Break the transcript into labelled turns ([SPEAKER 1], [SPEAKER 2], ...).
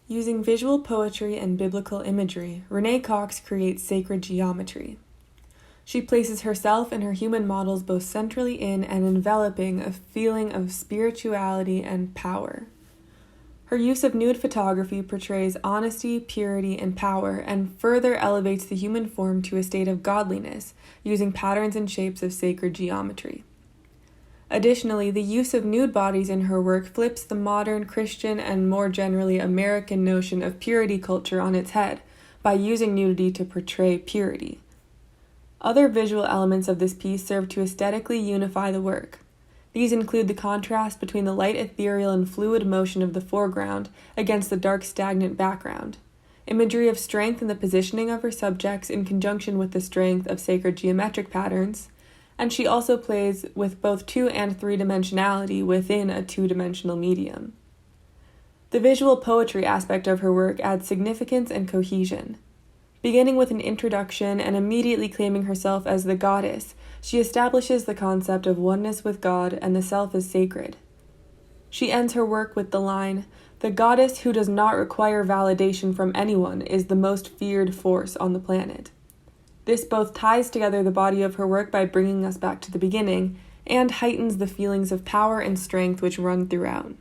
[SPEAKER 1] Using visual poetry and biblical imagery, Renee Cox creates sacred geometry. She places herself and her human models both centrally in and enveloping a feeling of spirituality and power. Her use of nude photography portrays honesty, purity, and power, and further elevates the human form to a state of godliness, using patterns and shapes of sacred geometry. Additionally, the use of nude bodies in her work flips the modern Christian and more generally American notion of purity culture on its head by using nudity to portray purity. Other visual elements of this piece serve to aesthetically unify the work. These include the contrast between the light, ethereal, and fluid motion of the foreground against the dark, stagnant background, imagery of strength in the positioning of her subjects in conjunction with the strength of sacred geometric patterns, and she also plays with both 2- and 3-dimensionality within a 2-dimensional medium. The visual poetry aspect of her work adds significance and cohesion. Beginning with an introduction and immediately claiming herself as the goddess, she establishes the concept of oneness with God and the self as sacred. She ends her work with the line, "The goddess who does not require validation from anyone is the most feared force on the planet." This both ties together the body of her work by bringing us back to the beginning and heightens the feelings of power and strength which run throughout.